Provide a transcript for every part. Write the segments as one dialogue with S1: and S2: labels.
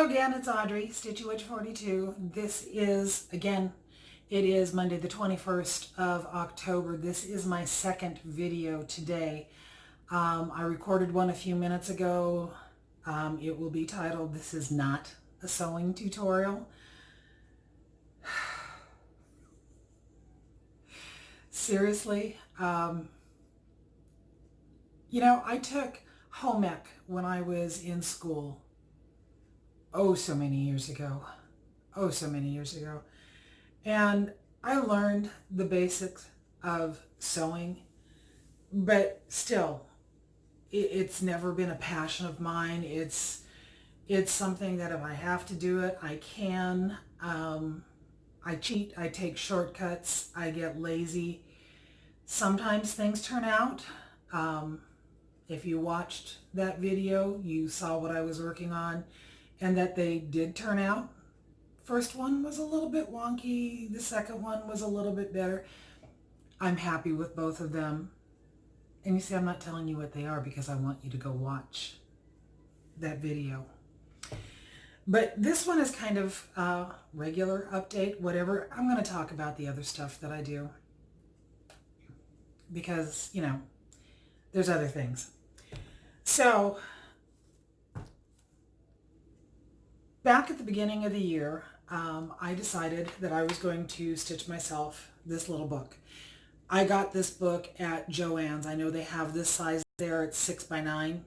S1: Hello again, it's Audrey, StitchNButton. This is, again, it is Monday the 21st of October. This is my second video today. I recorded one a few minutes ago. It will be titled, This Is Not a Sewing Tutorial. Seriously, you know, I took home ec when I was in school. Oh, so many years ago. Oh, so many years ago. And I learned the basics of sewing, but still, it's never been a passion of mine. It's something that if I have to do it, I can. I cheat, I take shortcuts, I get lazy. Sometimes things turn out. If you watched that video, you saw what I was working on and that they did turn out. First one was a little bit wonky. The second one was a little bit better. I'm happy with both of them. And you see, I'm not telling you what they are because I want you to go watch that video. But this one is kind of a regular update, whatever. I'm going to talk about the other stuff that I do because, you know, there's other things. So, back at the beginning of the year, I decided that I was going to stitch myself this little book. I got this book at Joann's. I know they have this size there. It's 6x9.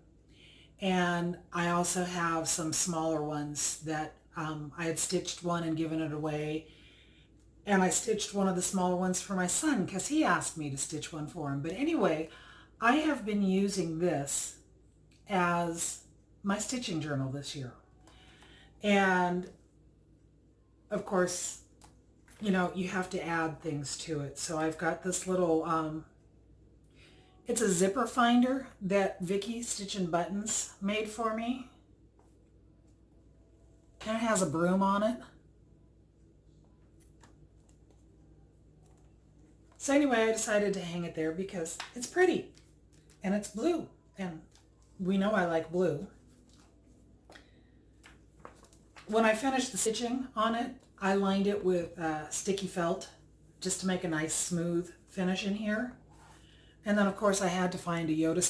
S1: And I also have some smaller ones that I had stitched one and given it away. And I stitched one of the smaller ones for my son because he asked me to stitch one for him. But anyway, I have been using this as my stitching journal this year. And of course, you know, you have to add things to it. So I've got this little, it's a zipper finder that Vikki StitchNButtons made for me. And it has a broom on it. So anyway, I decided to hang it there because it's pretty and it's blue. And we know I like blue. When I finished the stitching on it, I lined it with sticky felt just to make a nice smooth finish in here. And then of course I had to find a Yoda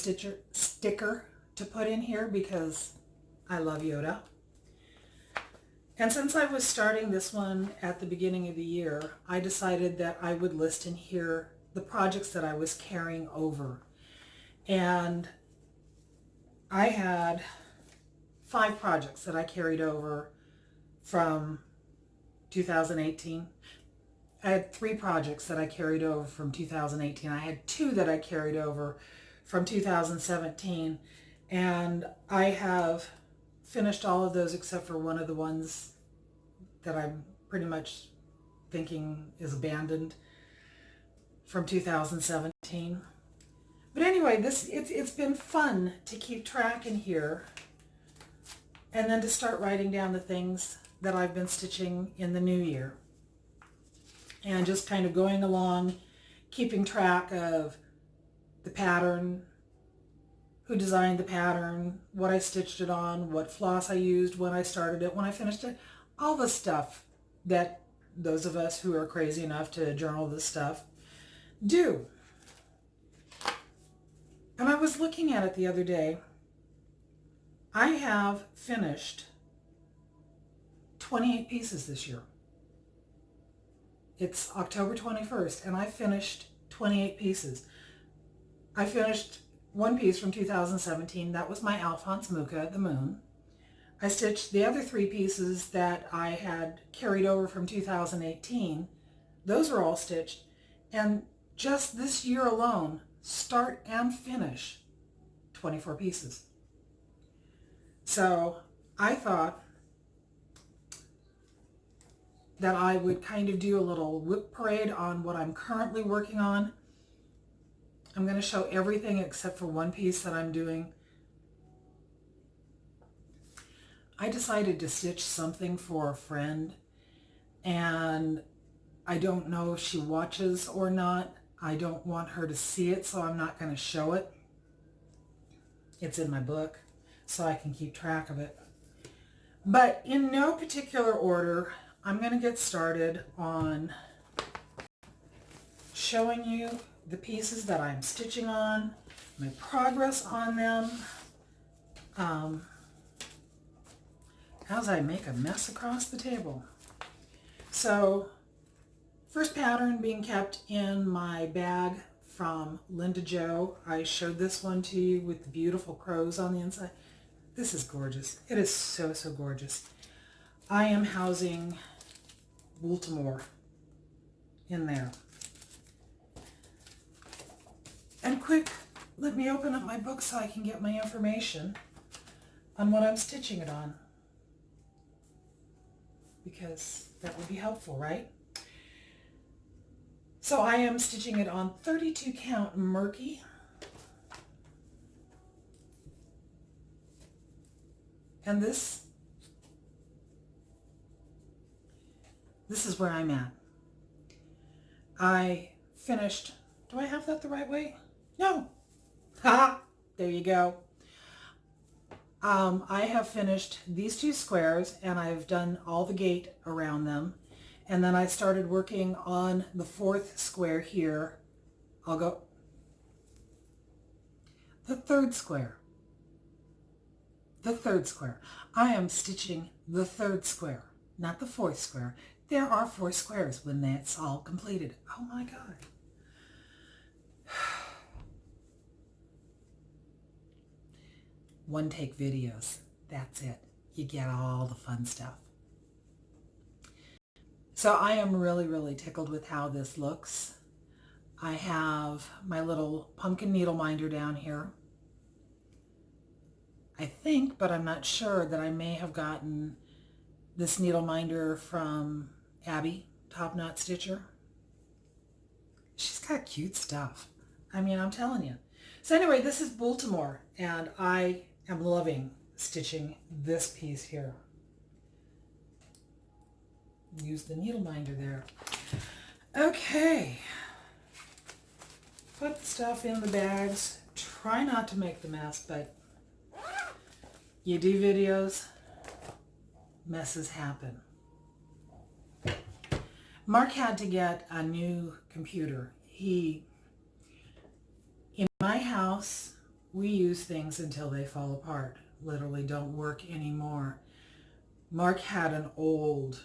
S1: sticker to put in here because I love Yoda. And since I was starting this one at the beginning of the year, I decided that I would list in here the projects that I was carrying over. And I had 5 projects that I carried over from 2018. I had 3 projects that I carried over from 2018. I had 2 that I carried over from 2017. And I have finished all of those except for one of the ones that I'm pretty much thinking is abandoned from 2017. But anyway, it's been fun to keep track in here and then to start writing down the things that I've been stitching in the new year. And just kind of going along, keeping track of the pattern, who designed the pattern, what I stitched it on, what floss I used, when I started it, when I finished it, all the stuff that those of us who are crazy enough to journal this stuff do. And I was looking at it the other day. I have finished 28 pieces this year. It's October 21st and I finished 28 pieces. I finished one piece from 2017. That was my Alphonse Mucha, the moon. I stitched the other 3 pieces that I had carried over from 2018. Those are all stitched. And just this year alone, start and finish 24 pieces. So I thought that I would kind of do a little whip parade on what I'm currently working on. I'm going to show everything except for one piece that I'm doing. I decided to stitch something for a friend, and I don't know if she watches or not. I don't want her to see it, so I'm not going to show it. It's in my book, so I can keep track of it. But in no particular order, I'm going to get started on showing you the pieces that I'm stitching on, my progress on them, as I make a mess across the table. So, first pattern being kept in my bag from Lynda Jo. I showed this one to you with the beautiful crows on the inside. This is gorgeous. It is so, so gorgeous. I am housing Baltimore in there. And quick, let me open up my book so I can get my information on what I'm stitching it on, because that would be helpful, right? So I am stitching it on 32 count Murky. And this is where I'm at. I finished, do I have that the right way? No. Ha! There you go. I have finished these two squares and I've done all the gate around them. And then I started working on the fourth square here. I'll go the third square. The third square. I am stitching the third square, not the fourth square. There are 4 squares when that's all completed. Oh my God. One take videos. That's it. You get all the fun stuff. So I am really, really tickled with how this looks. I have my little pumpkin needle minder down here. I think, but I'm not sure, that I may have gotten this needle minder from Abby, Top Knot Stitcher. She's got cute stuff. I mean, I'm telling you. So anyway, this is Baltimore, and I am loving stitching this piece here. Use the needle minder there. Okay. Put the stuff in the bags. Try not to make the mess, but you do videos, messes happen. Mark had to get a new computer. In my house, we use things until they fall apart. Literally don't work anymore. Mark had an old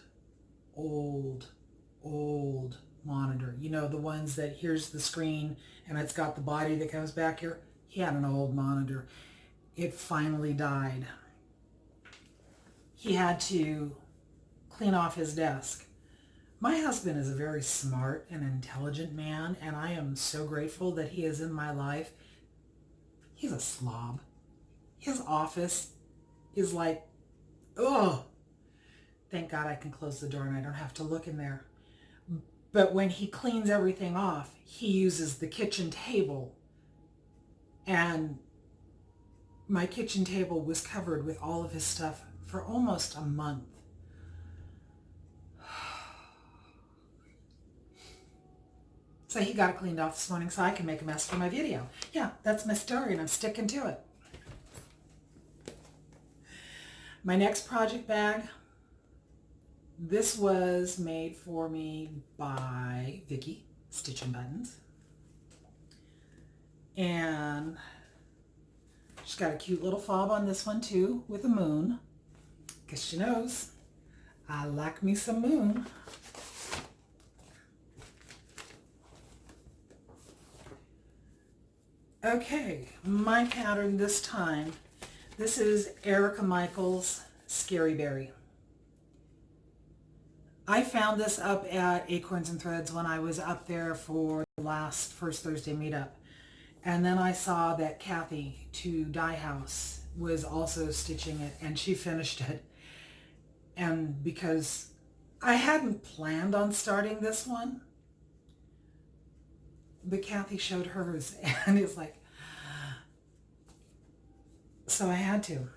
S1: monitor. You know, the ones that here's the screen and it's got the body that comes back here. He had an old monitor. It finally died. He had to clean off his desk. My husband is a very smart and intelligent man, and I am so grateful that he is in my life. He's a slob. His office is like, oh, thank God I can close the door and I don't have to look in there. But when he cleans everything off, he uses the kitchen table, and my kitchen table was covered with all of his stuff for almost a month. So he got it cleaned off this morning so I can make a mess for my video. Yeah, that's my story and I'm sticking to it. My next project bag, this was made for me by Vikki, StitchNButtons. And she's got a cute little fob on this one too with a moon, because she knows I like me some moon. Okay, my pattern this time, this is Erica Michaels' Scary Berry. I found this up at Acorns and Threads when I was up there for the last First Thursday meetup. And then I saw that Kathy to Dye House was also stitching it, and she finished it. And because I hadn't planned on starting this one, but Kathy showed hers, and it's like, so I had to.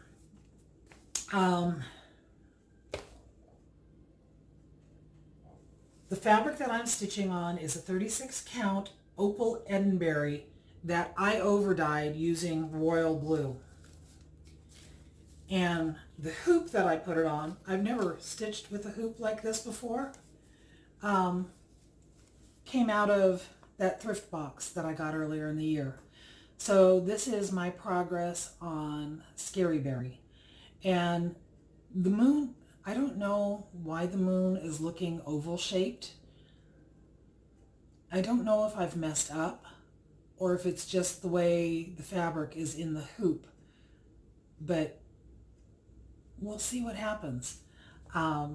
S1: The fabric that I'm stitching on is a 36 count Opal Edinburgh that I overdyed using royal blue. And the hoop that I put it on, I've never stitched with a hoop like this before, came out of that thrift box that I got earlier in the year. So this is my progress on Scary Berry. And the moon, I don't know why the moon is looking oval shaped. I don't know if I've messed up or if it's just the way the fabric is in the hoop, but we'll see what happens. My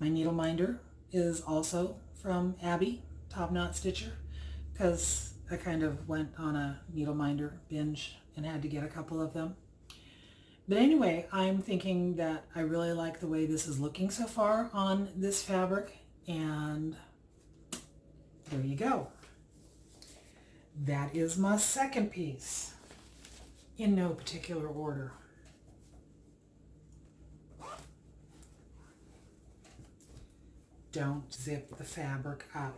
S1: needle minder is also from Abby, Top Knot Stitcher, because I kind of went on a needle minder binge and had to get a couple of them. But anyway, I'm thinking that I really like the way this is looking so far on this fabric, and there you go. That is my second piece, in no particular order. Don't zip the fabric up.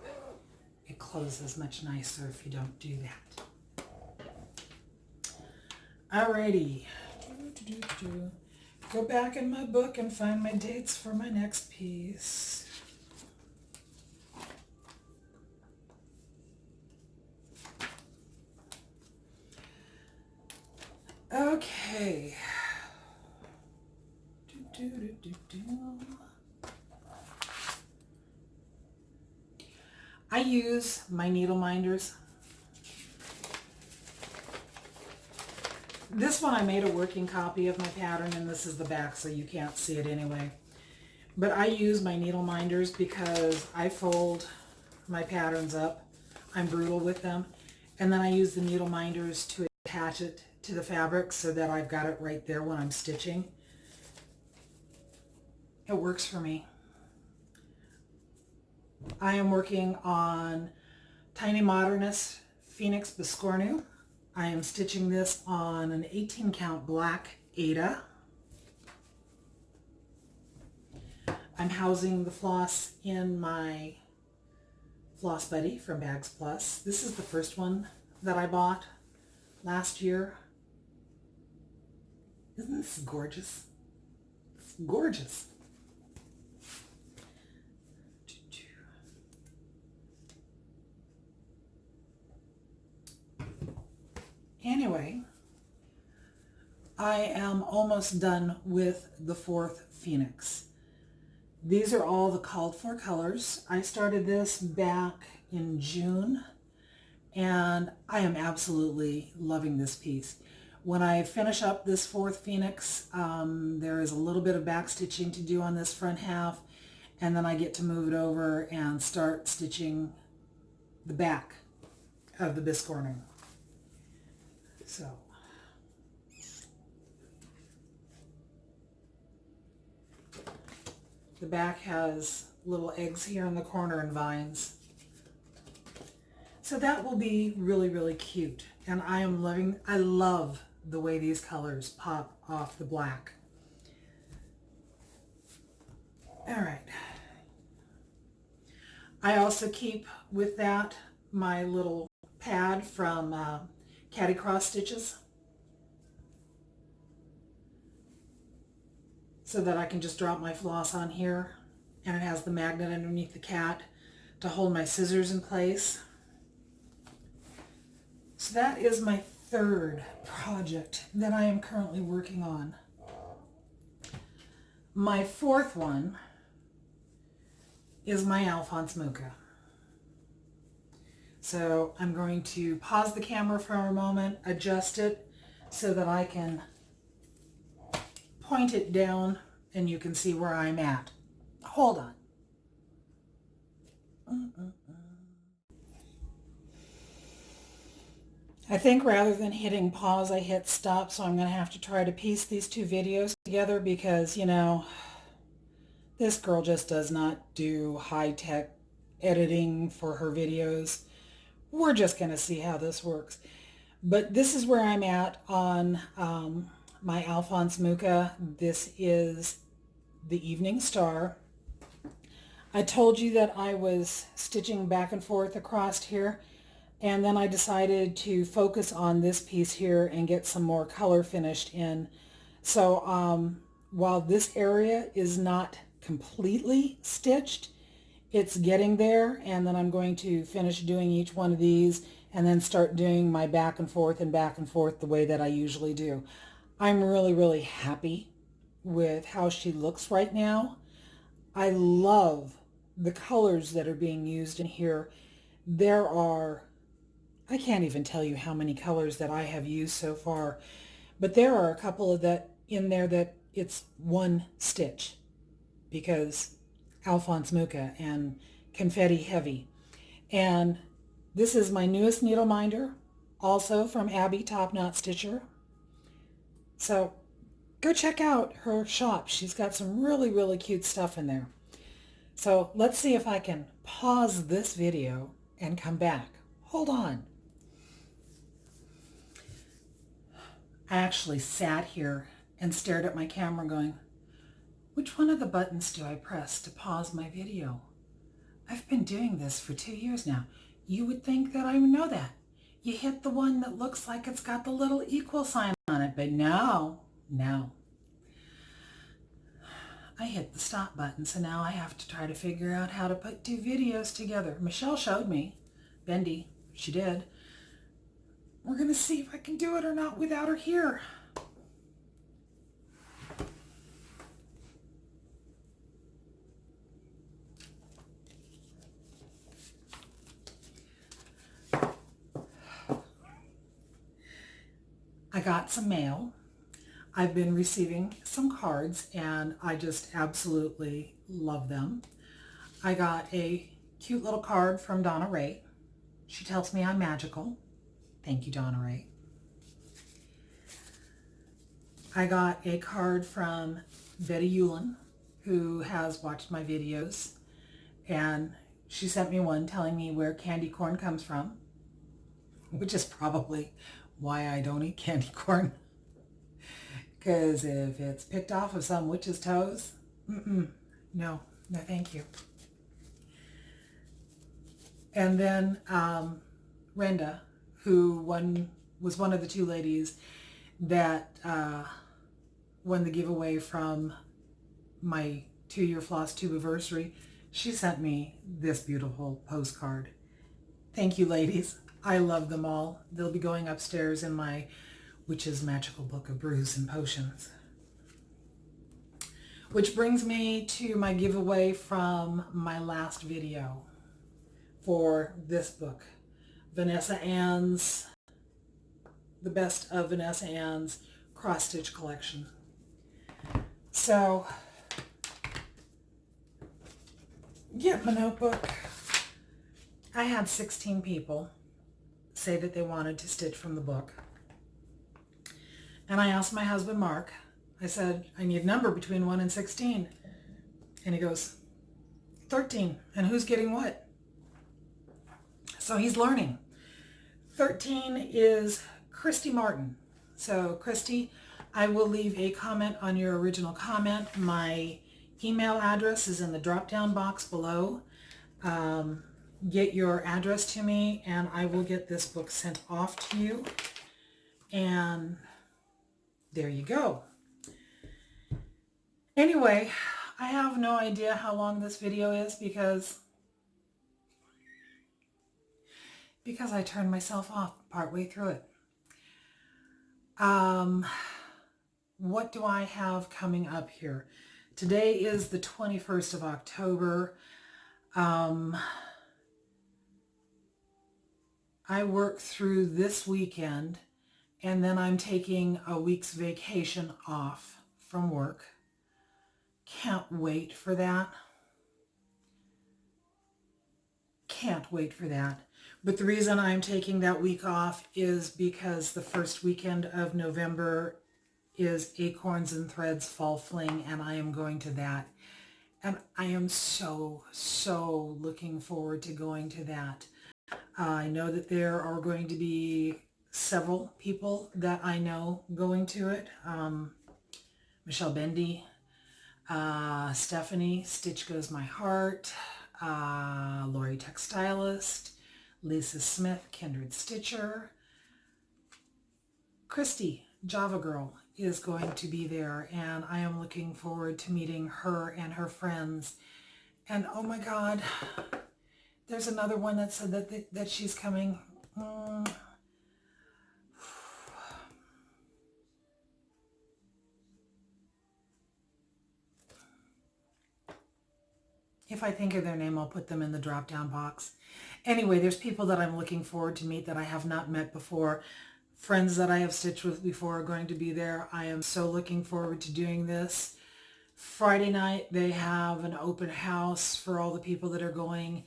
S1: It closes much nicer if you don't do that. Alrighty. Go back in my book and find my dates for my next piece. Okay. I use my needle minders. This one I made a working copy of my pattern, and this is the back, so you can't see it anyway. But I use my needle minders because I fold my patterns up. I'm brutal with them. And then I use the needle minders to attach it to the fabric so that I've got it right there when I'm stitching. It works for me. I am working on Tiny Modernist Phoenix Biscornu. I am stitching this on an 18 count black Aida. I'm housing the floss in my Floss Buddy from Bagzplus. This is the first one that I bought last year. Isn't this gorgeous? It's gorgeous. Anyway, I am almost done with the fourth Phoenix. These are all the called for colors. I started this back in June, and I am absolutely loving this piece. When I finish up this fourth Phoenix, there is a little bit of back stitching to do on this front half, and then I get to move it over and start stitching the back of the Biscornu. So, the back has little eggs here in the corner and vines. So that will be really, really cute. And I love the way these colors pop off the black. All right. I also keep with that my little pad from Cattycrossstitches, so that I can just drop my floss on here, and it has the magnet underneath the cat to hold my scissors in place. So that is my third project that I am currently working on. My fourth one is my Alphonse Mucha. So I'm going to pause the camera for a moment, adjust it so that I can point it down and you can see where I'm at. Hold on. I think rather than hitting pause, I hit stop, so I'm going to have to try to piece these two videos together because, you know, this girl just does not do high-tech editing for her videos. We're just going to see how this works. But this is where I'm at on my Alphonse Mucha. This is the Evening Star. I told you that I was stitching back and forth across here, and then I decided to focus on this piece here and get some more color finished in. So while this area is not completely stitched, it's getting there, and then I'm going to finish doing each one of these and then start doing my back and forth the way that I usually do. I'm really, really happy with how she looks right now. I love the colors that are being used in here. There are, I can't even tell you how many colors that I have used so far, but there are a couple of that in there that it's one stitch, because Alphonse Mucha and Confetti Heavy. And this is my newest needle minder, also from Abby Top Knot Stitcher. So go check out her shop. She's got some really, really cute stuff in there. So let's see if I can pause this video and come back. Hold on. I actually sat here and stared at my camera going, which one of the buttons do I press to pause my video? I've been doing this for 2 years now. You would think that I would know that. You hit the one that looks like it's got the little equal sign on it, but no. I hit the stop button, so now I have to try to figure out how to put two videos together. Michelle showed me. Bendy, she did. We're going to see if I can do it or not without her here. I got some mail. I've been receiving some cards and I just absolutely love them. I got a cute little card from Donna Ray. She tells me I'm magical. Thank you, Donna Ray. I got a card from Betty Yulin, who has watched my videos, and she sent me one telling me where candy corn comes from, which is probably why I don't eat candy corn. Because if it's picked off of some witch's toes, no thank you. And then Renda, who was one of the two ladies that won the giveaway from my 2-year floss tube anniversary, she sent me this beautiful postcard. Thank you, ladies. I love them all. They'll be going upstairs in my Witch's Magical Book of Brews and Potions. Which brings me to my giveaway from my last video for this book, Vanessa Ann's, the best of Vanessa Ann's cross stitch collection. So, get my notebook. I had 16 people say that they wanted to stitch from the book. And I asked my husband, Mark, I said, I need a number between 1 and 16. And he goes, 13. And who's getting what? So he's learning. 13 is Christy Martin. So Christy, I will leave a comment on your original comment. My email address is in the drop-down box below. Get your address to me and I will get this book sent off to you. And there you go. Anyway, I have no idea how long this video is because I turned myself off partway through it. What do I have coming up here? Today is the 21st of October. I work through this weekend and then I'm taking a week's vacation off from work. Can't wait for that. Can't wait for that. But the reason I'm taking that week off is because the first weekend of November is Acorns and Threads Fall Fling, and I am going to that. And I am so looking forward to going to that. I know that there are going to be several people that I know going to it. Michelle Bendy, Stephanie, Stitch Goes My Heart, Lori Textilist, Lisa Smith, Kindred Stitcher, Christy, Java Girl is going to be there, and I am looking forward to meeting her and her friends. And oh my God, there's another one that said that she's coming. If I think of their name, I'll put them in the drop-down box. Anyway, there's people that I'm looking forward to meet that I have not met before. Friends that I have stitched with before are going to be there. I am so looking forward to doing this. Friday night, they have an open house for all the people that are going.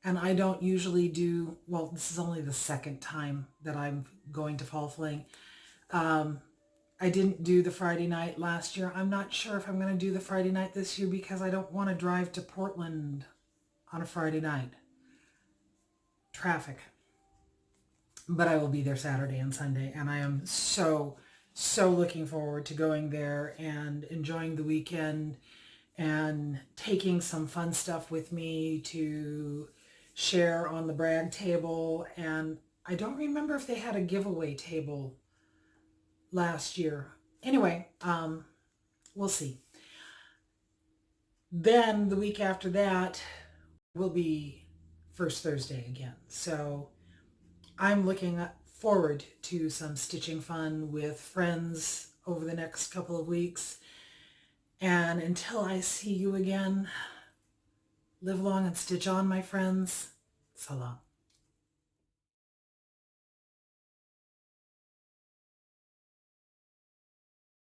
S1: And I don't usually do, well, this is only the second time that I'm going to Fall Fling. I didn't do the Friday night last year. I'm not sure if I'm going to do the Friday night this year because I don't want to drive to Portland on a Friday night. Traffic. But I will be there Saturday and Sunday, and I am so looking forward to going there and enjoying the weekend and taking some fun stuff with me to share on the brag table. And I don't remember if they had a giveaway table last year. Anyway, we'll see. Then the week after that will be First Thursday again. So I'm looking forward to some stitching fun with friends over the next couple of weeks. And until I see you again, live long and stitch on, my friends. So long.